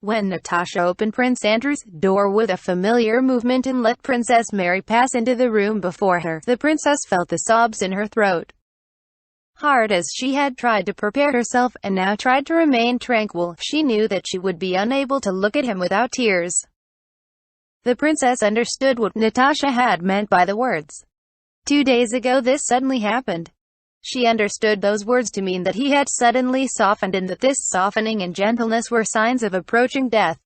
When Natasha opened Prince Andrew's door with a familiar movement and let Princess Mary pass into the room before her, the princess felt the sobs in her throat. Hard as she had tried to prepare herself, and now tried to remain tranquil, she knew that she would be unable to look at him without tears. The princess understood what Natasha had meant by the words. 2 days ago this suddenly happened. She understood those words to mean that he had suddenly softened, and that this softening and gentleness were signs of approaching death.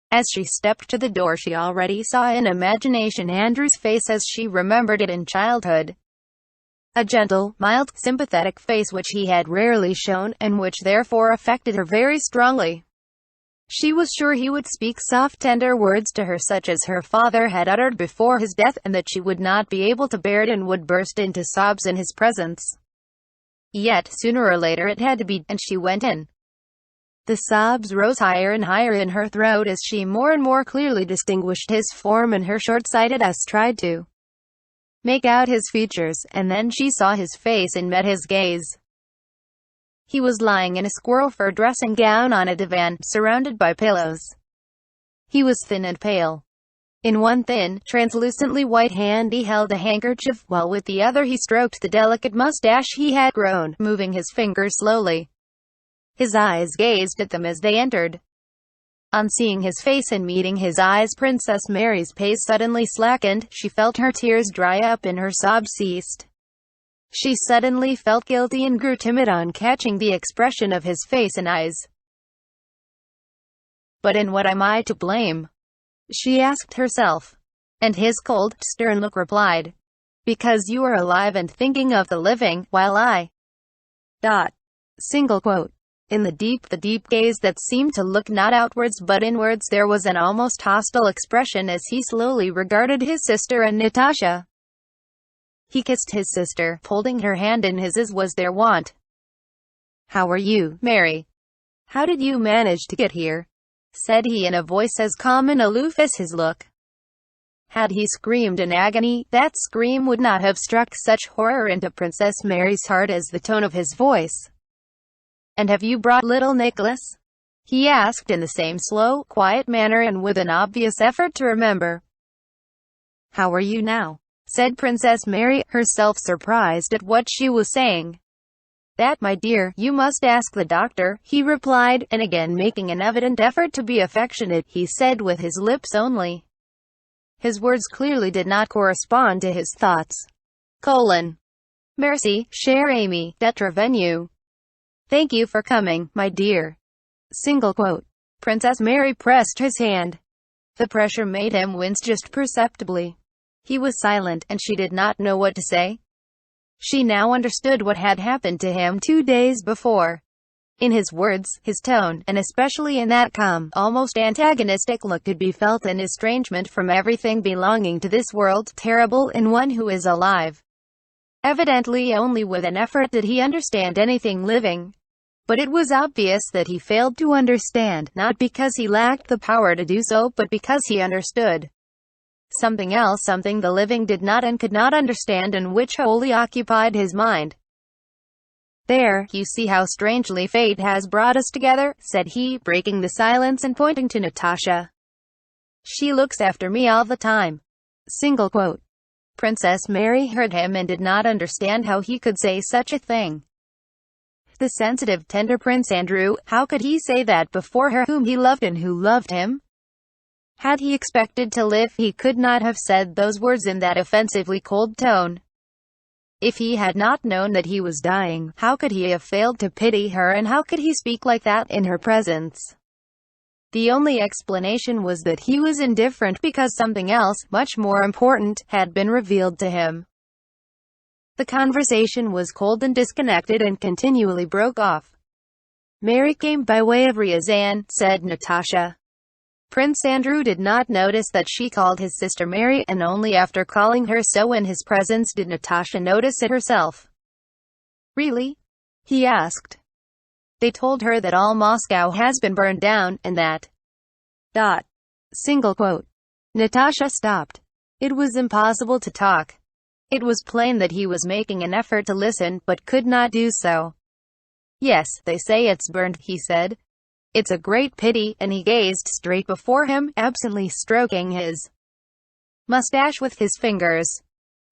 As she stepped to the door, she already saw in imagination Andrew's face as she remembered it in childhood. A gentle, mild, sympathetic face which he had rarely shown, and which therefore affected her very strongly. She was sure he would speak soft, tender words to her such as her father had uttered before his death, and that she would not be able to bear it and would burst into sobs in his presence. Yet, sooner or later it had to be, and she went in. The sobs rose higher and higher in her throat as she more and more clearly distinguished his form, and her short-sighted eyes tried to make out his features, and then she saw his face and met his gaze. He was lying in a squirrel fur dressing gown on a divan, surrounded by pillows. He was thin and pale. In one thin, translucently white hand he held a handkerchief, while with the other he stroked the delicate mustache he had grown, moving his fingers slowly. His eyes gazed at them as they entered. On seeing his face and meeting his eyes, Princess Mary's pace suddenly slackened. She felt her tears dry up and her sobs ceased. She suddenly felt guilty and grew timid on catching the expression of his face and eyes. "But in what am I to blame?" she asked herself. And his cold, stern look replied, "Because you are alive and thinking of the living, while I... Single quote. In the deep gaze that seemed to look not outwards but inwards, there was an almost hostile expression as he slowly regarded his sister and Natasha. He kissed his sister, holding her hand in his as was their wont. "How are you, Mary? How did you manage to get here?" said he in a voice as calm and aloof as his look. Had he screamed in agony, that scream would not have struck such horror into Princess Mary's heart as the tone of his voice. "And have you brought little Nicholas?" he asked in the same slow, quiet manner and with an obvious effort to remember. "How are you now?" said Princess Mary, herself surprised at what she was saying. "That, my dear, you must ask the doctor," he replied, and again making an evident effort to be affectionate, he said with his lips only. His words clearly did not correspond to his thoughts. "Merci, cher ami, d'être venu. Thank you for coming, my dear." Single quote. Princess Mary pressed his hand. The pressure made him wince just perceptibly. He was silent, and she did not know what to say. She now understood what had happened to him 2 days before. In his words, his tone, and especially in that calm, almost antagonistic look, could be felt an estrangement from everything belonging to this world, terrible in one who is alive. Evidently only with an effort did he understand anything living. But it was obvious that he failed to understand, not because he lacked the power to do so, but because he understood something else, something the living did not and could not understand, and which wholly occupied his mind. "There, you see how strangely fate has brought us together," said he, breaking the silence and pointing to Natasha. "She looks after me all the time." Single quote. Princess Mary heard him and did not understand how he could say such a thing. The sensitive, tender Prince Andrew, how could he say that before her, whom he loved and who loved him? Had he expected to live, he could not have said those words in that offensively cold tone. If he had not known that he was dying, how could he have failed to pity her, and how could he speak like that in her presence? The only explanation was that he was indifferent because something else, much more important, had been revealed to him. The conversation was cold and disconnected and continually broke off. "Mary came by way of Ryazan," said Natasha. Prince Andrew did not notice that she called his sister Mary, and only after calling her so in his presence did Natasha notice it herself. "Really?" he asked. "They told her that all Moscow has been burned down, and that... Single quote. Natasha stopped. It was impossible to talk. It was plain that he was making an effort to listen, but could not do so. "Yes, they say it's burned," he said. It's a great pity," and he gazed straight before him, absently stroking his mustache with his fingers.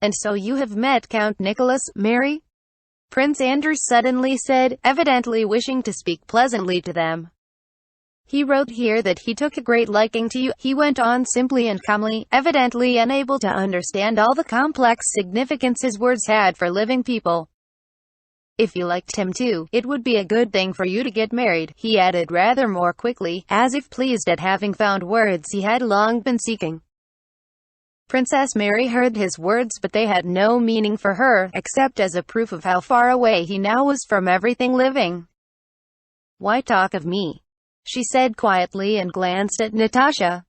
"And so you have met Count Nicholas, Mary?" Prince Andrew suddenly said, evidently wishing to speak pleasantly to them. "He wrote here that he took a great liking to you," he went on simply and calmly, evidently unable to understand all the complex significance his words had for living people. "If you liked him too, it would be a good thing for you to get married," he added rather more quickly, as if pleased at having found words he had long been seeking. Princess Mary heard his words, but they had no meaning for her, except as a proof of how far away he now was from everything living. "Why talk of me?" she said quietly and glanced at Natasha.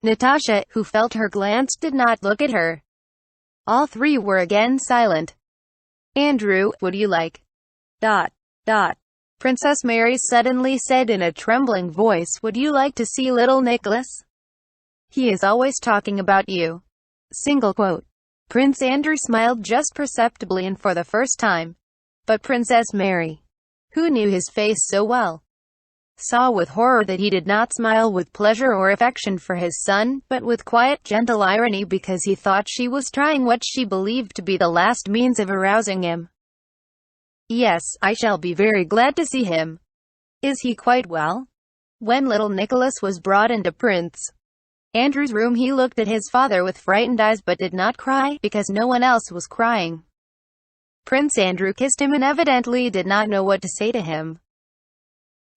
Natasha, who felt her glance, did not look at her. All three were again silent. "Andrew, would you like... ... Princess Mary suddenly said in a trembling voice, "Would you like to see little Nicholas? He is always talking about you." Prince Andrew smiled just perceptibly and for the first time. But Princess Mary, who knew his face so well, saw with horror that he did not smile with pleasure or affection for his son, but with quiet, gentle irony because he thought she was trying what she believed to be the last means of arousing him. "Yes, I shall be very glad to see him. Is he quite well?" When little Nicholas was brought into Prince Andrew's room, he looked at his father with frightened eyes but did not cry, because no one else was crying. Prince Andrew kissed him and evidently did not know what to say to him.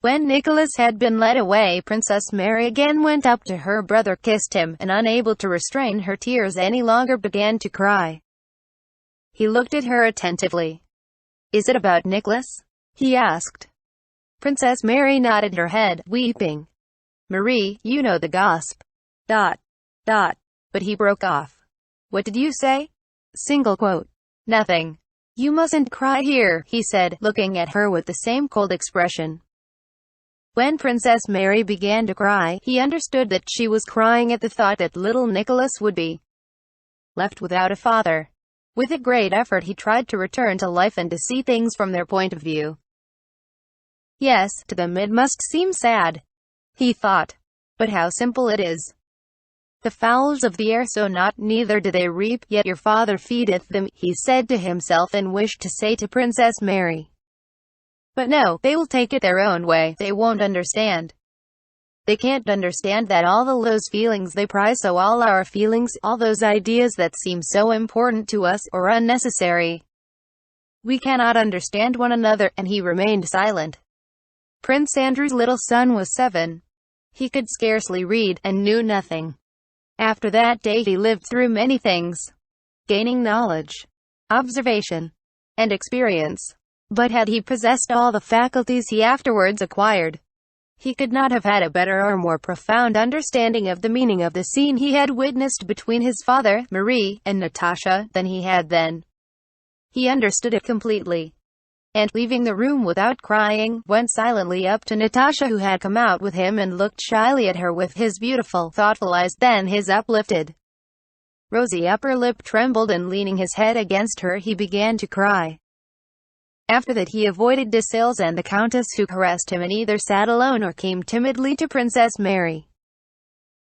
When Nicholas had been led away, Princess Mary again went up to her brother, kissed him, and unable to restrain her tears any longer began to cry. He looked at her attentively. "Is it about Nicholas?" he asked. Princess Mary nodded her head, weeping. "Marie, you know the gossip. ... But he broke off. "What did you say?" "Nothing. You mustn't cry here," he said, looking at her with the same cold expression. When Princess Mary began to cry, he understood that she was crying at the thought that little Nicholas would be left without a father. With a great effort he tried to return to life and to see things from their point of view. "Yes, to them it must seem sad," he thought. "But how simple it is. The fowls of the air sow not, neither do they reap, yet your Father feedeth them," he said to himself and wished to say to Princess Mary. But no, they will take it their own way. They won't understand. They can't understand that all those feelings they prize so, all our feelings, all those ideas that seem so important to us, are unnecessary. We cannot understand one another," and he remained silent. Prince Andrew's little son was 7. He could scarcely read, and knew nothing. After that day he lived through many things, gaining knowledge, observation, and experience. But had he possessed all the faculties he afterwards acquired, he could not have had a better or more profound understanding of the meaning of the scene he had witnessed between his father, Marie, and Natasha, than he had then. He understood it completely, and, leaving the room without crying, went silently up to Natasha, who had come out with him, and looked shyly at her with his beautiful, thoughtful eyes. Then his uplifted, rosy upper lip trembled, and leaning his head against her, he began to cry. After that he avoided Desales and the Countess, who caressed him, and either sat alone or came timidly to Princess Mary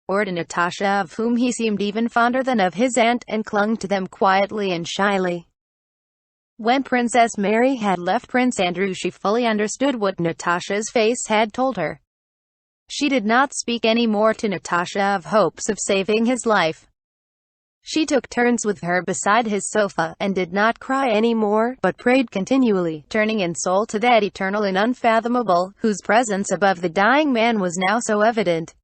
or to Natasha, of whom he seemed even fonder than of his aunt, and clung to them quietly and shyly. When Princess Mary had left Prince Andrew, she fully understood what Natasha's face had told her. She did not speak any more to Natasha of hopes of saving his life. She took turns with her beside his sofa, and did not cry any more, but prayed continually, turning in soul to that eternal and unfathomable, whose presence above the dying man was now so evident.